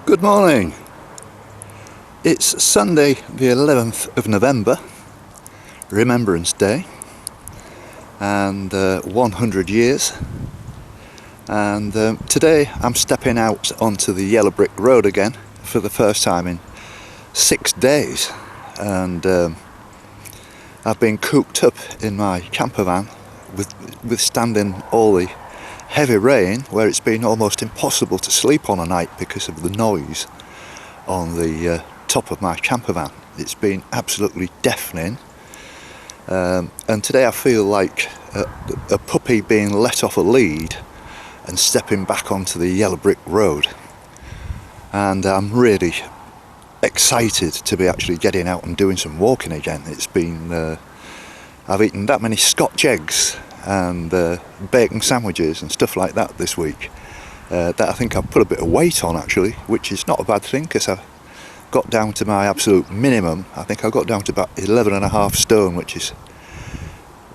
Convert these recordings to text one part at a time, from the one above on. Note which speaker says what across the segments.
Speaker 1: Good morning. It's Sunday the 11th of November, Remembrance Day, and 100 years, and today I'm stepping out onto the yellow brick road again for the first time in 6 days, and I've been cooped up in my camper van withstanding all the heavy rain, where it's been almost impossible to sleep on a night because of the noise on the top of my camper van. It's been absolutely deafening, and today I feel like a puppy being let off a lead and stepping back onto the yellow brick road, and I'm really excited to be actually getting out and doing some walking again. It's been I've eaten that many Scotch eggs and bacon sandwiches and stuff like that this week that I think I've put a bit of weight on actually, which is not a bad thing because I got down to my absolute minimum. I think I got down to about 11.5 stone, which is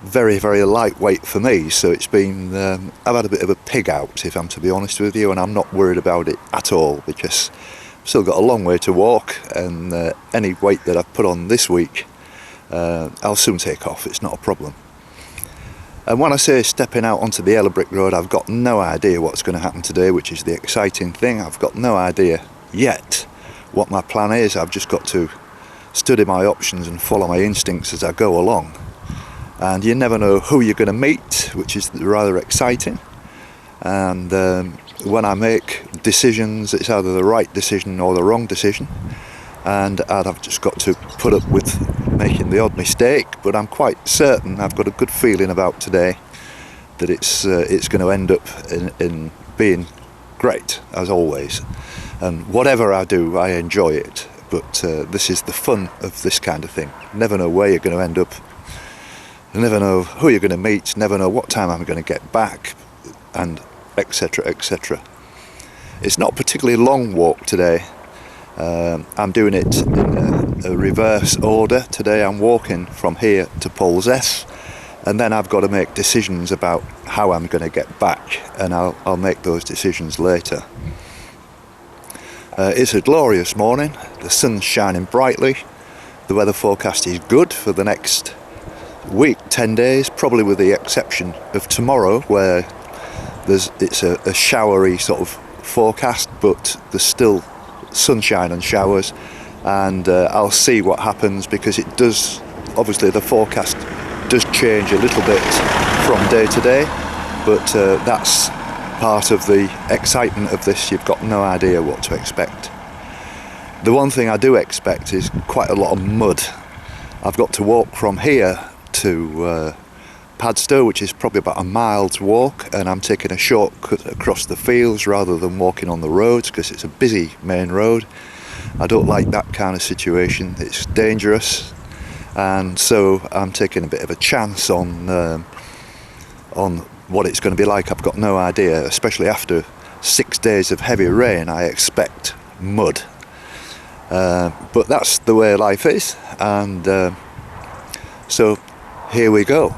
Speaker 1: very, very lightweight for me. So it's been I've had a bit of a pig out, if I'm to be honest with you, and I'm not worried about it at all because I've still got a long way to walk, and any weight that I've put on this week I'll soon take off. It's not a problem. And when I say stepping out onto the yellow brick road, I've got no idea what's going to happen today, which is the exciting thing. I've got no idea yet what my plan is. I've just got to study my options and follow my instincts as I go along. And you never know who you're going to meet, which is rather exciting. And when I make decisions, it's either the right decision or the wrong decision. And I've just got to put up with making the odd mistake, but I'm quite certain, I've got a good feeling about today, that it's going to end up in being great, as always. And whatever I do, I enjoy it, but this is the fun of this kind of thing. Never know where you're going to end up, you never know who you're going to meet, never know what time I'm going to get back, and etc, etc. It's not a particularly long walk today. I'm doing it in a reverse order. Today I'm walking from here to Polzeath, and then I've got to make decisions about how I'm going to get back, and I'll make those decisions later. It's a glorious morning, the sun's shining brightly, the weather forecast is good for the next week, 10 days, probably with the exception of tomorrow, where it's a showery sort of forecast, but there's still sunshine and showers, and I'll see what happens, because it does, obviously the forecast does change a little bit from day to day, but that's part of the excitement of this. You've got no idea what to expect. The one thing I do expect is quite a lot of mud. I've got to walk from here to Padstow, which is probably about a mile's walk, and I'm taking a shortcut across the fields rather than walking on the roads because it's a busy main road. I don't like that kind of situation. It's dangerous, and so I'm taking a bit of a chance on what it's going to be like. I've got no idea, especially after 6 days of heavy rain. I expect mud, but that's the way life is, and so here we go.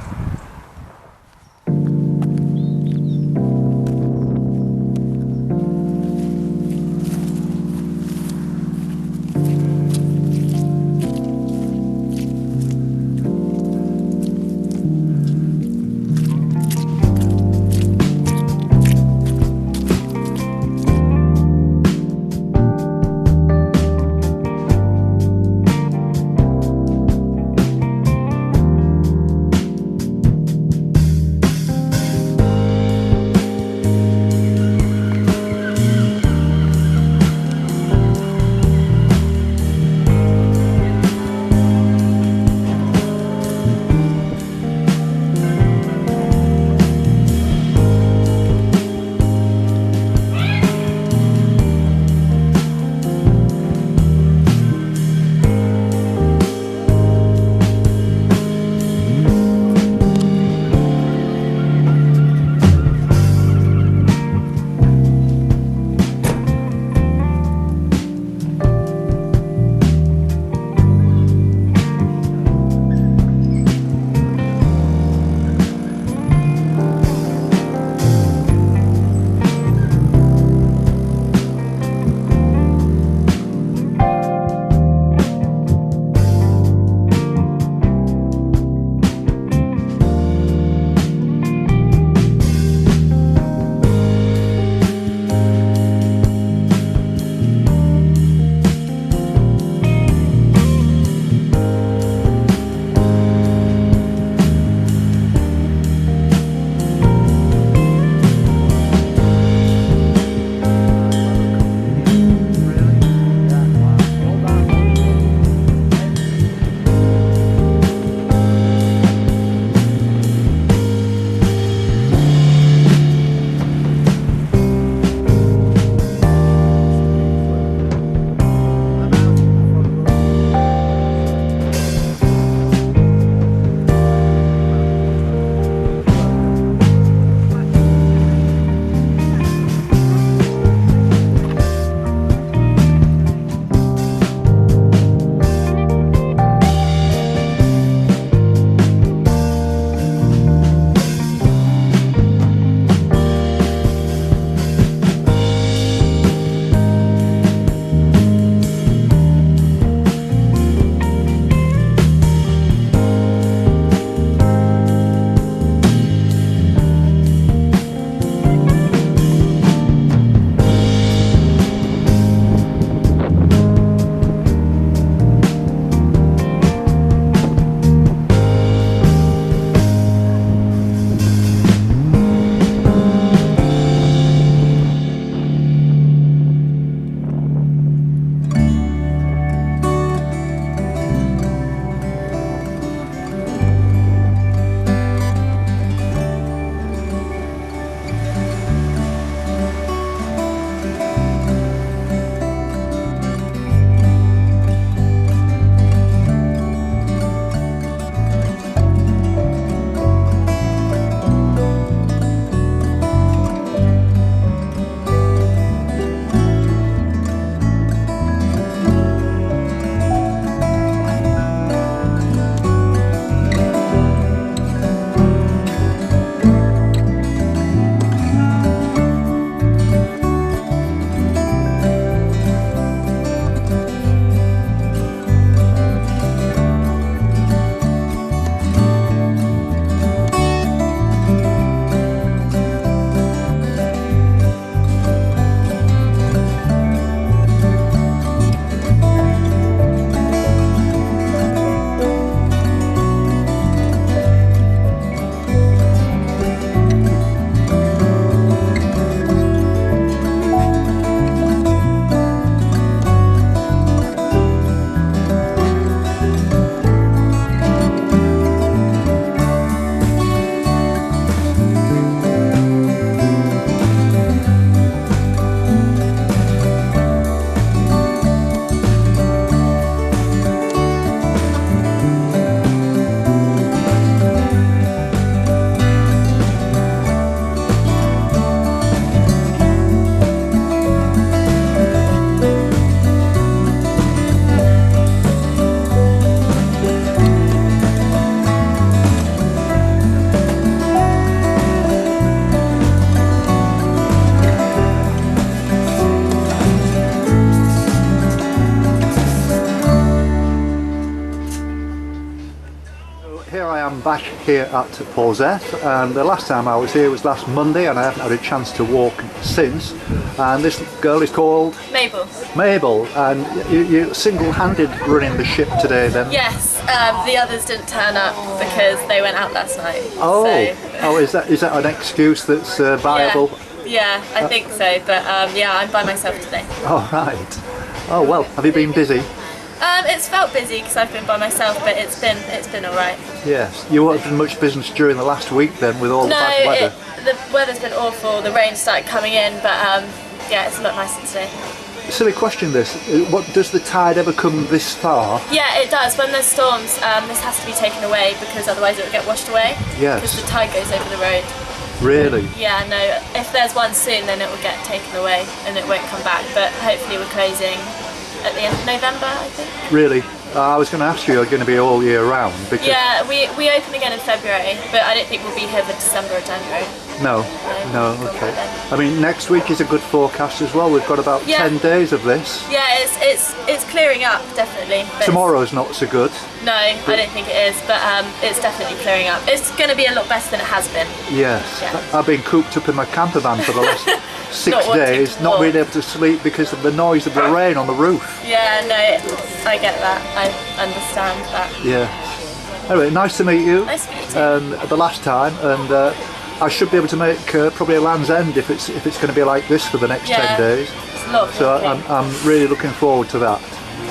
Speaker 1: back here at Polzeath, and the last time I was here was last Monday, and I haven't had a chance to walk since. And this girl is called?
Speaker 2: Mabel.
Speaker 1: Mabel, and you single-handed running the ship today then?
Speaker 2: Yes, the others didn't turn up because they went out last night.
Speaker 1: Oh,
Speaker 2: so.
Speaker 1: Oh, is that an excuse that's viable?
Speaker 2: Yeah, I think so, but yeah, I'm by myself today.
Speaker 1: Oh, right. Oh, well, have you been busy?
Speaker 2: It's felt busy because I've been by myself, but it's been all right.
Speaker 1: Yes. You weren't doing much business during the last week then with all the bad weather?
Speaker 2: No, the weather's been awful. The rain started coming in, but yeah, it's a lot nicer today.
Speaker 1: Silly question this. What, does the tide ever come this far?
Speaker 2: Yeah, it does. When there's storms, this has to be taken away because otherwise it will get washed away.
Speaker 1: Yes.
Speaker 2: Because the tide goes over the road.
Speaker 1: Really?
Speaker 2: Yeah, no. If there's one soon, then it will get taken away and it won't come back. But hopefully we're closing at the end of November, I think.
Speaker 1: Really? I was going to ask you, are going to be all year round? Because
Speaker 2: yeah, we open again in February, but I don't think we'll be here for December or January.
Speaker 1: No, okay. I mean, next week is a good forecast as well. We've got about 10 days of this.
Speaker 2: Yeah, it's clearing up, definitely.
Speaker 1: Tomorrow's not so good.
Speaker 2: No, I don't think it is, but it's definitely clearing up. It's going to be a lot better than it has been.
Speaker 1: Yes. Yeah. I've been cooped up in my camper van for the last 6 days, not being able to sleep because of the noise of the rain on the roof.
Speaker 2: Yeah, no, I get that. I understand that.
Speaker 1: Yeah. Anyway, nice to meet you.
Speaker 2: Nice to meet you too.
Speaker 1: The last time, and I should be able to make probably a Land's End if it's going to be like this for the next 10 days.
Speaker 2: It's lovely.
Speaker 1: So I'm really looking forward to that.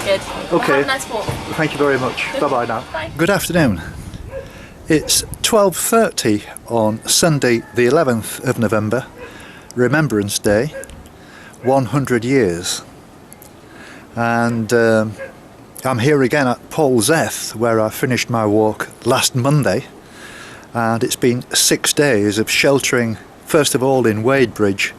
Speaker 2: Good.
Speaker 1: Okay.
Speaker 2: Well, have a nice walk.
Speaker 1: Thank you very much. Bye-bye now.
Speaker 2: Bye.
Speaker 1: Good afternoon. It's 12:30 on Sunday the 11th of November, Remembrance Day, 100 years. And I'm here again at Polzeath, where I finished my walk last Monday. And it's been 6 days of sheltering, first of all in Wadebridge,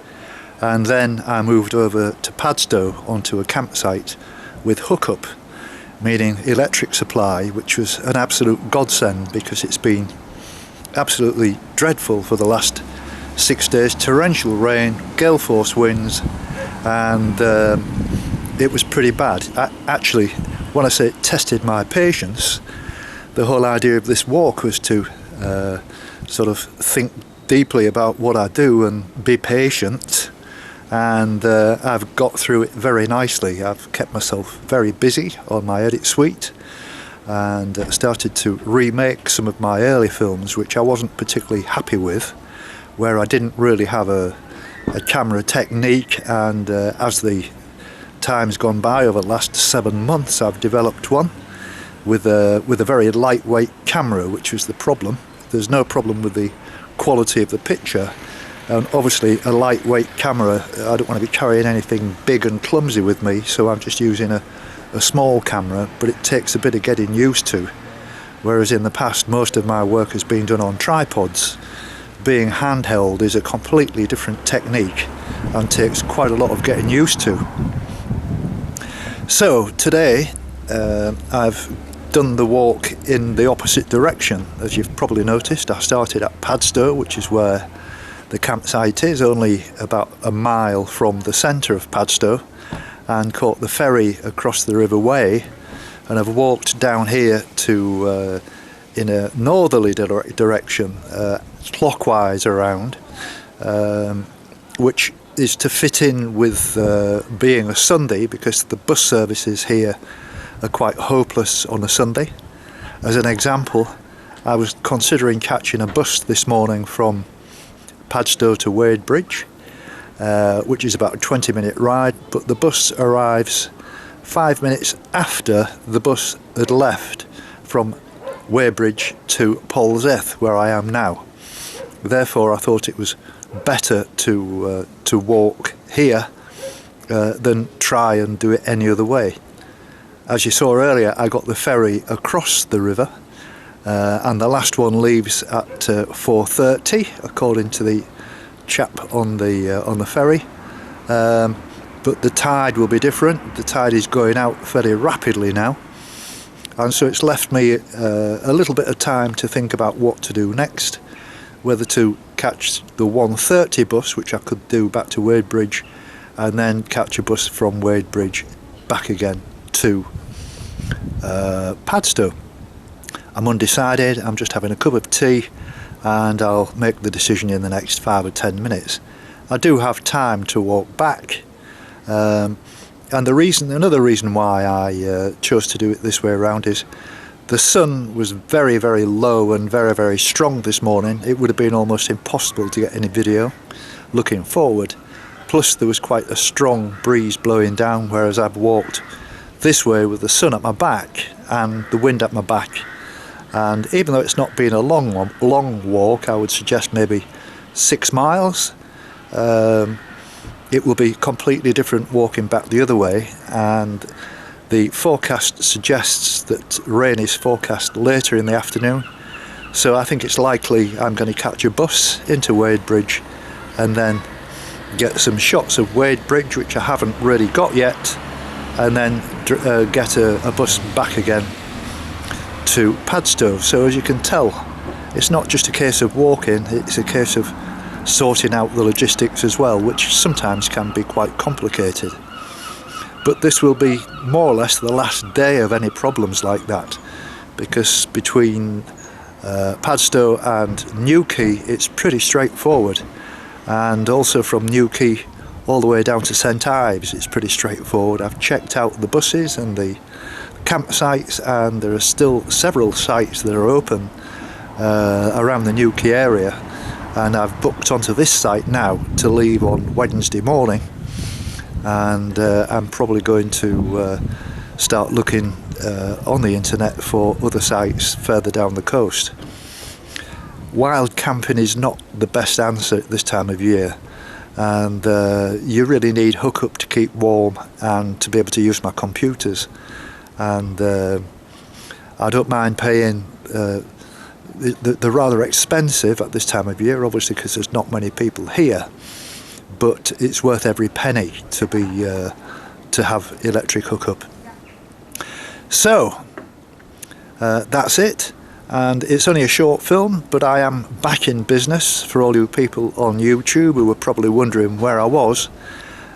Speaker 1: and then I moved over to Padstow onto a campsite with hookup, meaning electric supply, which was an absolute godsend because it's been absolutely dreadful for the last 6 days. Torrential rain, gale force winds, and it was pretty bad. Actually, when I say it tested my patience, the whole idea of this walk was to sort of think deeply about what I do and be patient, and I've got through it very nicely. I've kept myself very busy on my edit suite and started to remake some of my early films which I wasn't particularly happy with, where I didn't really have a camera technique, and as the time's gone by over the last 7 months I've developed one with a very lightweight camera, which was the problem. There's no problem with the quality of the picture, and obviously a lightweight camera, I don't want to be carrying anything big and clumsy with me, so I'm just using a small camera, but it takes a bit of getting used to, whereas in the past most of my work has been done on tripods. Being handheld is a completely different technique and takes quite a lot of getting used to. So today I've done the walk in the opposite direction. As you've probably noticed, I started at Padstow, which is where the campsite is, only about a mile from the centre of Padstow, and caught the ferry across the River Wey, and I've walked down here to in a northerly direction, clockwise around, which is to fit in with being a Sunday, because the bus services here are quite hopeless on a Sunday. As an example, I was considering catching a bus this morning from Padstow to Wadebridge, which is about a 20-minute ride, but the bus arrives 5 minutes after the bus had left from Wadebridge to Polzeath, where I am now. Therefore I thought it was better to walk here than try and do it any other way. As you saw earlier, I got the ferry across the river, and the last one leaves at 4:30, according to the chap on the ferry. But the tide will be different. The tide is going out very rapidly now, and so it's left me a little bit of time to think about what to do next, whether to catch the 1:30 bus, which I could do back to Wadebridge, and then catch a bus from Wadebridge back again to Padstow. I'm undecided. I'm just having a cup of tea, and I'll make the decision in the next 5 or 10 minutes. I do have time to walk back, and another reason why I chose to do it this way around is the sun was very, very low and very, very strong this morning. It would have been almost impossible to get any video looking forward. Plus there was quite a strong breeze blowing down, whereas I've walked this way with the sun at my back and the wind at my back. And even though it's not been a long walk, I would suggest maybe 6 miles, it will be completely different walking back the other way. And the forecast suggests that rain is forecast later in the afternoon, so I think it's likely I'm going to catch a bus into Wadebridge and then get some shots of Wadebridge, which I haven't really got yet, and then get a bus back again to Padstow. So as you can tell, it's not just a case of walking, it's a case of sorting out the logistics as well, which sometimes can be quite complicated. But this will be more or less the last day of any problems like that, because between Padstow and Newquay it's pretty straightforward, and also from Newquay all the way down to St Ives it's pretty straightforward. I've checked out the buses and the campsites, and there are still several sites that are open around the Newquay area, and I've booked onto this site now to leave on Wednesday morning. And I'm probably going to start looking on the internet for other sites further down the coast. Wild camping is not the best answer at this time of year, and you really need hookup to keep warm and to be able to use my computers. And I don't mind paying they're rather expensive at this time of year, obviously, because there's not many people here. But it's worth every penny to have electric hookup. So that's it, and it's only a short film, but I am back in business. For all you people on YouTube who were probably wondering where I was,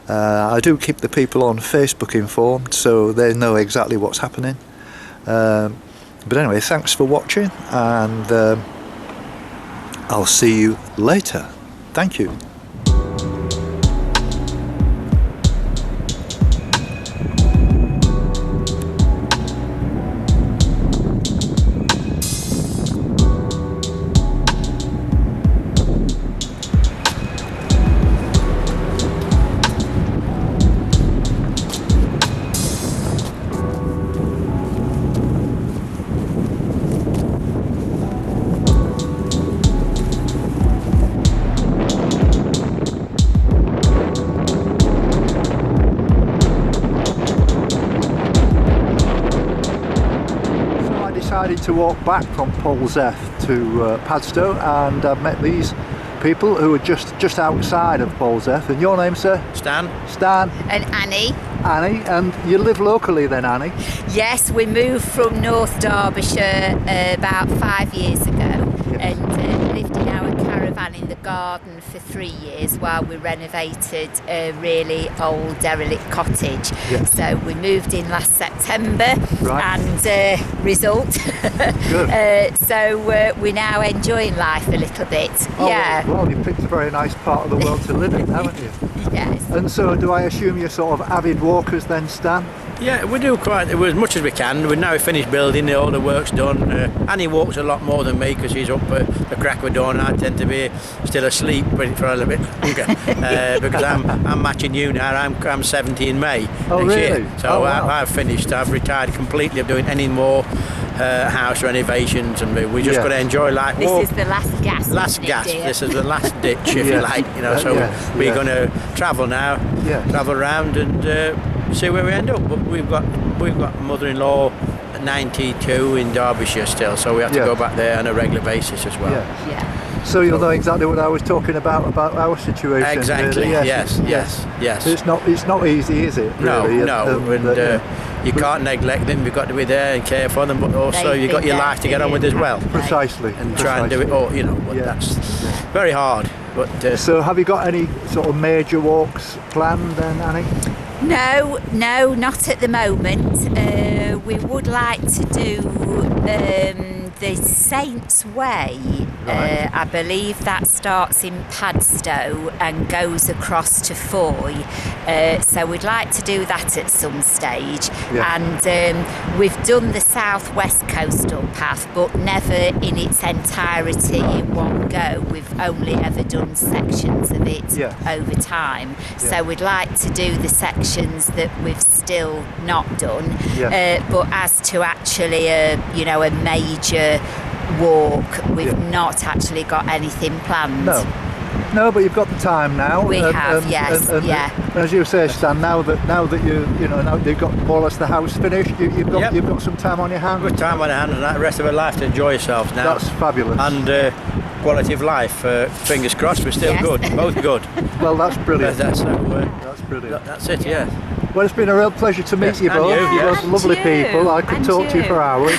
Speaker 1: I do keep the people on Facebook informed, so they know exactly what's happening. But anyway, thanks for watching, and I'll see you later. Thank you. Decided to walk back from Polzeath to Padstow, and I've met these people who are just outside of Polzeath. And your name, sir?
Speaker 3: Stan.
Speaker 1: Stan.
Speaker 4: And Annie.
Speaker 1: Annie, and you live locally then, Annie?
Speaker 4: Yes, we moved from North Derbyshire about 5 years ago. Yes. And lived in our caravan in the garden for 3 years while we renovated a really old derelict cottage. Yes. So we moved in last September, right. And result. Good. So we're now enjoying life a little bit.
Speaker 1: Oh,
Speaker 4: yeah.
Speaker 1: Well, you picked a very nice part of the world to live in, haven't you?
Speaker 4: Yes.
Speaker 1: And so do I assume you're sort of avid walkers then, Stan?
Speaker 3: Yeah, we do quite as much as we can. We've now finished building, all the work's done. Annie walks a lot more than me because she's up at the crack of dawn. I tend to be still asleep for a little bit longer because I'm matching you now. I'm 70 in May next year. So wow. I've finished. I've retired completely of doing any more house renovations, and we just got to enjoy life.
Speaker 4: This is the last gasp.
Speaker 3: Last gasp. This is the last ditch, if you like. You know, so we're going to travel now, travel around and see where we end up. But we've got mother-in-law at 92 in Derbyshire still, so we have to go back there on a regular basis as well.
Speaker 1: Yeah. So you'll know exactly what I was talking about our situation.
Speaker 3: Exactly.
Speaker 1: Really.
Speaker 3: Yes.
Speaker 1: It's not easy, is it? Really?
Speaker 3: No. You can't neglect them. You've got to be there and care for them, but also you've got your life to get on with as well.
Speaker 1: Precisely.
Speaker 3: And try and do it all. You know, that's very hard. But
Speaker 1: so, have you got any sort of major walks planned then, Annie?
Speaker 4: No, not at the moment. We would like to do the Saints Way, I believe that starts in Padstow and goes across to Foy. So we'd like to do that at some stage.
Speaker 1: Yeah.
Speaker 4: And we've done the southwest coastal path, but never in its entirety in one go. We've only ever done sections of it over time. So we'd like to do the sections that we've still not done. But as to actually a major walk, we've not actually got anything planned.
Speaker 1: No, but you've got the time now.
Speaker 4: We have, yes,
Speaker 1: and as you say, Stan, now that now that you've got more or less the house finished, you've got some time on your hands.
Speaker 3: Good time on your hands, and that rest of our life to enjoy yourselves now.
Speaker 1: That's fabulous.
Speaker 3: And quality of life, fingers crossed, we're still good, both good.
Speaker 1: Well, that's brilliant.
Speaker 3: That's
Speaker 1: brilliant.
Speaker 3: That's it, yeah.
Speaker 1: Well, it's been a real pleasure to meet you both. You're both lovely people. I could talk to you for hours,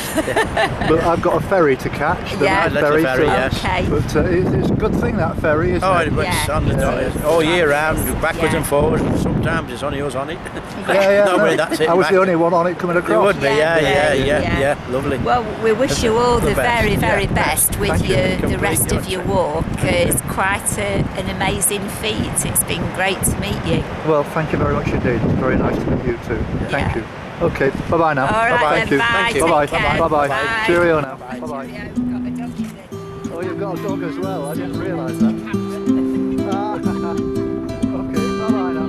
Speaker 1: but I've got a ferry to catch.
Speaker 3: Ferry, yes.
Speaker 4: Okay.
Speaker 1: But it's a good thing, that ferry, isn't it?
Speaker 3: It's on the all year round, backwards and forwards. Sometimes it's only us on it. That's it.
Speaker 1: I was the only one on it coming across.
Speaker 3: You would be, yeah, lovely.
Speaker 4: Well, we wish you all the very, very best with the rest of your walk. It's quite an amazing feat. It's been great to meet you.
Speaker 1: Well, thank you very much indeed. It's very nice to meet you too. Thank you. Okay, bye-bye now.
Speaker 4: All right,
Speaker 1: Thank you.
Speaker 4: bye.
Speaker 1: Bye-bye. Bye-bye.
Speaker 4: Bye.
Speaker 1: Cheerio now. Bye-bye.
Speaker 4: Cheerio. Got a dog in it.
Speaker 1: Oh, you've got a dog as well. I didn't realise that. Okay, bye-bye now.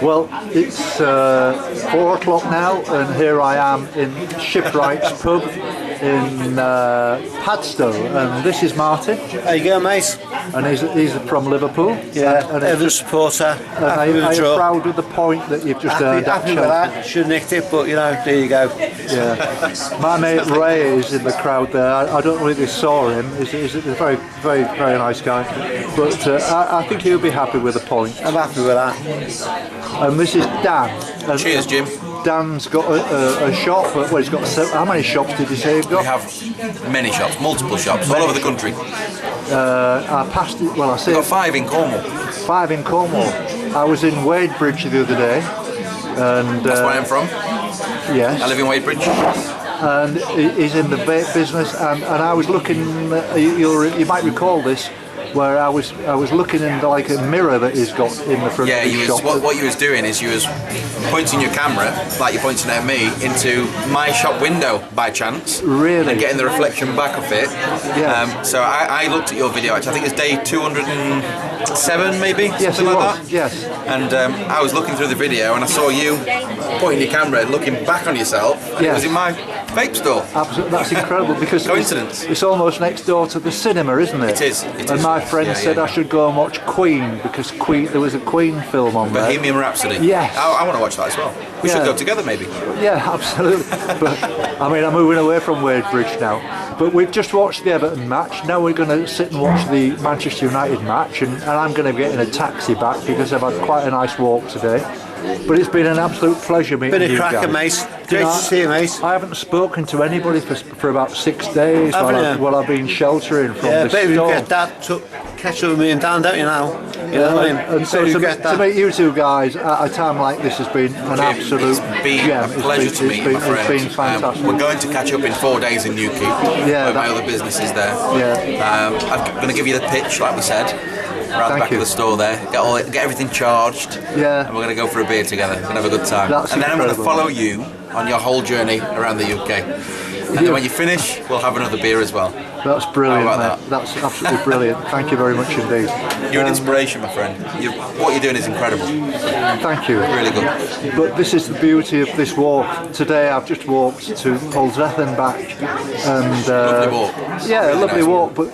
Speaker 1: Well, it's 4 o'clock now, and here I am in Shipwright's pub in Padstow, and this is Martin.
Speaker 5: How you going, mate?
Speaker 1: And he's from Liverpool.
Speaker 5: Yeah,
Speaker 1: and
Speaker 5: Everton supporter.
Speaker 1: Are you proud of the point that you've just earned?
Speaker 5: Happy with that. Should have nicked it, but you know, there you go.
Speaker 1: Yeah. My mate Ray is in the crowd there. I don't know if they saw him. He's a very, very, very nice guy. But I think he'll be happy with the point.
Speaker 5: I'm happy with that.
Speaker 1: And this is Dan. And
Speaker 6: cheers, Jim.
Speaker 1: Dan's got a shop. Well, he's got how many shops did you say you've got?
Speaker 6: We have many shops, multiple shops, all over the country.
Speaker 1: I passed it. Well, I say
Speaker 6: We've got 5 in Cornwall.
Speaker 1: 5 in Cornwall. I was in Wadebridge the other day, and
Speaker 6: that's where I'm from.
Speaker 1: Yes.
Speaker 6: I live in Wadebridge.
Speaker 1: And he's in the vape business. And I was looking. You might recall this, where I was looking in like a mirror that he's got in the front
Speaker 6: Yeah,
Speaker 1: of his shop.
Speaker 6: what you was doing is you was pointing your camera, like you're pointing at me, into my shop window by chance.
Speaker 1: Really?
Speaker 6: And getting the reflection back of it.
Speaker 1: Yes.
Speaker 6: So I looked at your video, actually, I think it's day 207 maybe,
Speaker 1: Yes,
Speaker 6: something
Speaker 1: it
Speaker 6: like
Speaker 1: was.
Speaker 6: that.
Speaker 1: Yes.
Speaker 6: And I was looking through the video and I saw you pointing your camera and looking back on yourself, and it was in my vape store.
Speaker 1: Absolutely, that's incredible because
Speaker 6: Coincidence.
Speaker 1: It's almost next door to the cinema, isn't it?
Speaker 6: It is.
Speaker 1: And my friend said I should go and watch Queen because there was a Queen film on there.
Speaker 6: Bohemian Rhapsody.
Speaker 1: Yes.
Speaker 6: I want to watch that as well. We should go together maybe.
Speaker 1: Yeah, absolutely. But I mean, I'm moving away from Wadebridge now. But we've just watched the Everton match. Now we're going to sit and watch the Manchester United match, and I'm going to get in a taxi back because I've had quite a nice walk today. But it's been an absolute pleasure meeting
Speaker 5: Been a
Speaker 1: you
Speaker 5: cracker,
Speaker 1: guys.
Speaker 5: mate. Great to see you, mate.
Speaker 1: I haven't spoken to anybody for about 6 days
Speaker 5: Haven't you?
Speaker 1: while I've been sheltering from
Speaker 5: Yeah,
Speaker 1: this
Speaker 5: baby, you
Speaker 1: storm.
Speaker 5: get that catch up with me and Dan, don't you now? You know what I mean?
Speaker 1: And so
Speaker 5: Baby, you
Speaker 1: to
Speaker 5: get that.
Speaker 1: meet you two guys at a time like this has been an absolute
Speaker 6: It's been
Speaker 1: gem.
Speaker 6: a pleasure to meet you, my friend.
Speaker 1: It's been fantastic.
Speaker 6: We're going to catch up in 4 days in Newquay.
Speaker 1: Yeah,
Speaker 6: where my other business is there.
Speaker 1: Yeah.
Speaker 6: I'm going to give you the pitch, like we said, around the back of the store there. Get everything charged.
Speaker 1: Yeah.
Speaker 6: And we're going to go for a beer together. We're going to have a good time.
Speaker 1: That's
Speaker 6: and then
Speaker 1: incredible.
Speaker 6: I'm going to follow you on your whole journey around the UK. And then when you finish, we'll have another beer as well.
Speaker 1: That's brilliant,
Speaker 6: How about
Speaker 1: mate. That's absolutely brilliant. Thank you very much indeed.
Speaker 6: You're an inspiration, my friend. What you're doing is incredible.
Speaker 1: Thank you.
Speaker 6: Really good.
Speaker 1: But this is the beauty of this walk. Today I've just walked to Polzeath and back. And,
Speaker 6: Lovely walk.
Speaker 1: Yeah,
Speaker 6: Really
Speaker 1: a lovely
Speaker 6: nice
Speaker 1: walk, but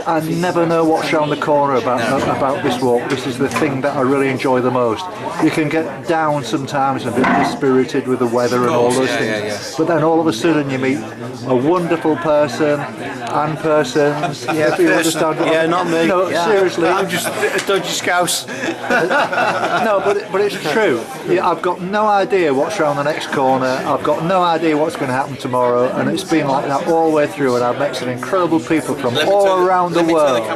Speaker 1: I never know what's around the corner about this walk. This is the thing that I really enjoy the most. You can get down sometimes and a bit dispirited with the weather and all those things.
Speaker 6: Yeah.
Speaker 1: But then all of a sudden you meet a wonderful person and persons.
Speaker 5: Yeah,
Speaker 1: if you understand what
Speaker 5: yeah, not me.
Speaker 1: No,
Speaker 5: Yeah.
Speaker 1: seriously.
Speaker 5: I'm just a dodgy scouse.
Speaker 1: No, but it's true. Yeah, I've got no idea what's around the next corner. I've got no idea what's going to happen tomorrow, and it's been like that all the way through. And I've met some incredible people from all around the world.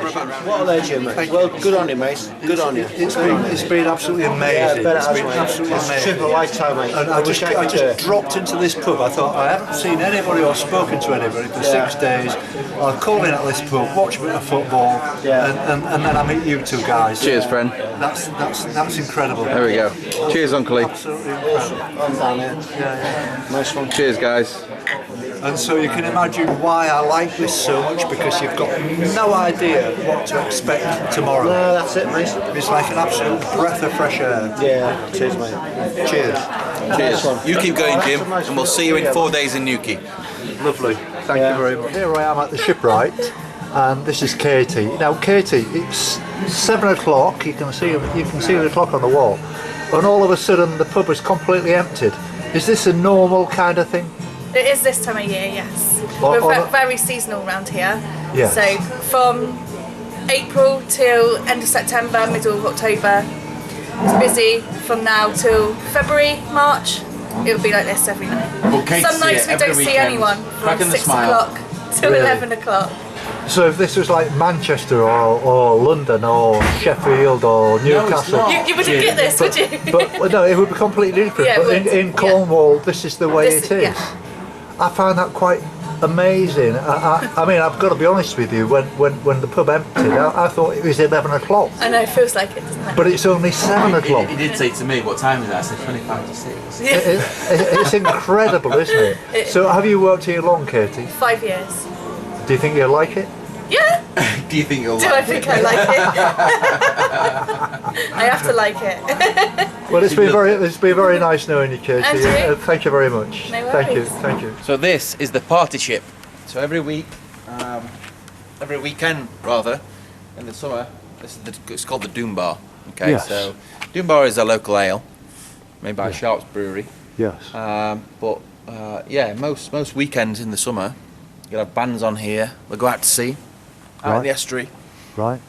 Speaker 5: What a legend, mate. Well, good on you, mate. Good on you.
Speaker 1: It's been absolutely amazing.
Speaker 5: Yeah,
Speaker 1: It's been absolutely
Speaker 5: It's a
Speaker 1: amazing.
Speaker 5: trip of a lifetime, mate.
Speaker 1: And I just dropped into this pub. I thought I haven't seen anybody or spoken to anybody for 6 days. I'll call in at this pub, watch a bit of football, and then I meet you two guys.
Speaker 6: Cheers, friend.
Speaker 1: That's incredible.
Speaker 6: There we go. Cheers, Uncle Lee.
Speaker 1: Absolutely incredible.
Speaker 5: I'm down here. Nice one.
Speaker 6: Cheers, guys.
Speaker 1: And so you can imagine why I like this so much, because you've got no idea what to expect tomorrow.
Speaker 5: No, that's it, mate.
Speaker 1: It's like an absolute breath of fresh air.
Speaker 5: Yeah, cheers, mate.
Speaker 1: Cheers.
Speaker 6: Cheers. You keep going, Jim, and we'll see you in 4 days in Newquay.
Speaker 1: Lovely. Thank you very much. Here I am at the shipwright, and this is Katie. Now, Katie, it's 7 o'clock. You can see the clock on the wall, and all of a sudden the pub is completely emptied. Is this a normal kind of thing?
Speaker 2: It is this time of year, yes.
Speaker 1: Well,
Speaker 2: We're very seasonal around here.
Speaker 1: Yes.
Speaker 2: So from April till end of September, middle of October, it's busy. From now till February, March, it'll be like this every night.
Speaker 6: Well, Kate's
Speaker 2: Some nights we
Speaker 6: here every
Speaker 2: don't see
Speaker 6: weekend,
Speaker 2: anyone from
Speaker 6: cracking the
Speaker 2: 6
Speaker 6: smile.
Speaker 2: o'clock till
Speaker 1: Really?
Speaker 2: 11 o'clock.
Speaker 1: So if this was like Manchester or London or Sheffield or Newcastle,
Speaker 2: You wouldn't get this, would you?
Speaker 1: but no, it would be completely different.
Speaker 2: Yeah, it
Speaker 1: but
Speaker 2: would,
Speaker 1: in
Speaker 2: yeah.
Speaker 1: Cornwall, this is the way
Speaker 2: This-
Speaker 1: it is.
Speaker 2: yeah.
Speaker 1: I find that quite amazing. I mean, I've got to be honest with you. When the pub emptied, I thought it was 11 o'clock,
Speaker 2: I know, it feels like it, doesn't it?
Speaker 1: but it's only 7 o'clock.
Speaker 7: He did say to me, what time is it? I said 25 to 6.
Speaker 1: It's incredible, isn't it? So, have you worked here long, Katie?
Speaker 2: 5 years.
Speaker 1: Do you think you'll like it?
Speaker 2: Yeah.
Speaker 7: Do you think you'll
Speaker 2: Do I think I like it? I have to like it.
Speaker 1: Well, it's been very nice knowing you, Katie.
Speaker 2: And you.
Speaker 1: Thank you very much.
Speaker 2: No
Speaker 1: Thank you.
Speaker 2: worries.
Speaker 1: Thank you.
Speaker 6: So this is the party ship. So every weekend rather, in the summer, it's called the Doom Bar. Okay,
Speaker 1: Yes.
Speaker 6: so Doom Bar is a local ale made by Sharp's Brewery.
Speaker 1: Yes.
Speaker 6: Yeah, most weekends in the summer, you'll have bands on here. They'll go out to sea, out in
Speaker 1: Right.
Speaker 6: the estuary.
Speaker 1: Right.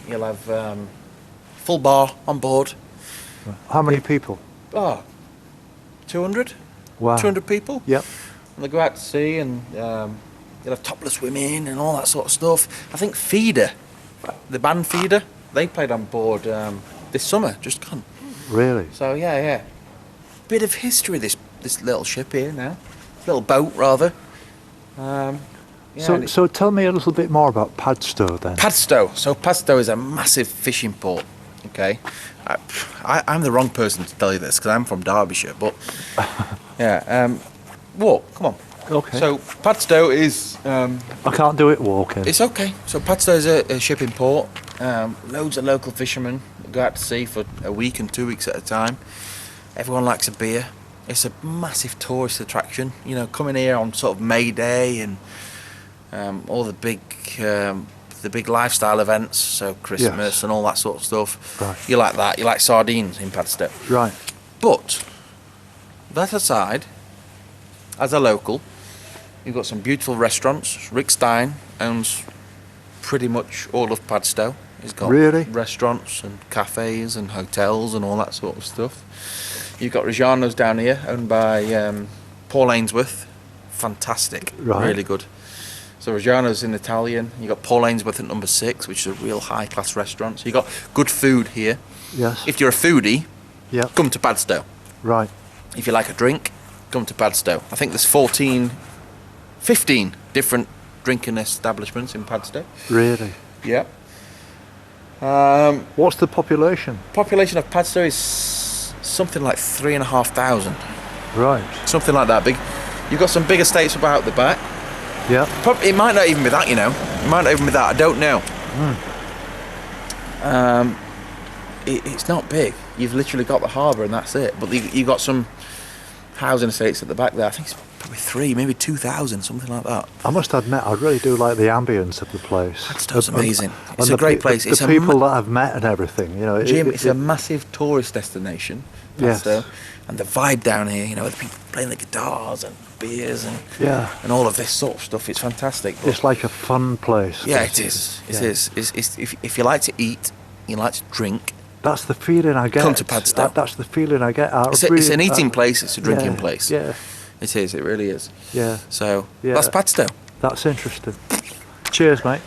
Speaker 6: You'll have full bar on board.
Speaker 1: How many people?
Speaker 6: 200?
Speaker 1: Wow.
Speaker 6: 200 people.
Speaker 1: Yep.
Speaker 6: And they go out to sea, and you'll have topless women and all that sort of stuff. I think Feeder, the band Feeder, they played on board this summer, just gone.
Speaker 1: Really?
Speaker 6: So yeah. bit of history. This little ship here now, little boat rather.
Speaker 8: So tell me a little bit more about Padstow then.
Speaker 6: Padstow. So Padstow is a massive fishing port. Okay, I'm the wrong person to tell you this because I'm from Derbyshire. But yeah, walk. Come on.
Speaker 8: Okay.
Speaker 6: So Padstow is.
Speaker 8: I can't do it walking.
Speaker 6: It's okay. So Padstow is a shipping port. Loads of local fishermen go out to sea for a week and 2 weeks at a time. Everyone likes a beer. It's a massive tourist attraction. You know, coming here on sort of May Day and all the big lifestyle events. So Christmas and all that sort of stuff.
Speaker 8: Right.
Speaker 6: You like that. You like sardines in Padstow.
Speaker 8: Right.
Speaker 6: But that aside, as a local, you've got some beautiful restaurants. Rick Stein owns pretty much all of Padstow. He's got
Speaker 8: Really?
Speaker 6: restaurants and cafes and hotels and all that sort of stuff. You've got Reggiano's down here, owned by Paul Ainsworth. Fantastic.
Speaker 8: Right.
Speaker 6: Really good. So Reggiano's in Italian. You've got Paul Ainsworth at number 6, which is a real high-class restaurant. So you've got good food here.
Speaker 8: Yes.
Speaker 6: If you're a foodie,
Speaker 8: Yeah.
Speaker 6: come to Padstow.
Speaker 8: Right.
Speaker 6: If you like a drink, come to Padstow. I think there's 15 different drinking establishments in Padstow.
Speaker 8: Really.
Speaker 6: Yeah.
Speaker 8: What's the population?
Speaker 6: Population of Padstow is something like 3,500.
Speaker 8: Right.
Speaker 6: Something like that big. You've got some big estates about the back.
Speaker 8: Yeah.
Speaker 6: It might not even be that, you know. It might not even be that. I don't know. It's not big. You've literally got the harbour and that's it. But you've got some housing estates at the back there. I think it's probably 3, maybe 2,000, something like that.
Speaker 8: I must admit, I really do like the ambience of the place.
Speaker 6: Padstow's amazing. It's
Speaker 8: and
Speaker 6: a great place.
Speaker 8: The people that I've met and everything, you know.
Speaker 6: Jim, it's a massive tourist destination.
Speaker 8: Yes.
Speaker 6: Padstow. And the vibe down here, you know, with people playing the guitars and beers and all of this sort of stuff. It's fantastic. But
Speaker 8: it's like a fun place.
Speaker 6: yeah, it is. It is. It's, if you like to eat, you like to drink.
Speaker 8: That's the feeling I get.
Speaker 6: Come to Padstow.
Speaker 8: That's the feeling I get.
Speaker 6: It's an eating place. It's a drinking place.
Speaker 8: Yeah.
Speaker 6: It is. It really is.
Speaker 8: Yeah.
Speaker 6: So
Speaker 8: Yeah.
Speaker 6: that's Padstow.
Speaker 8: That's interesting. Cheers, mate.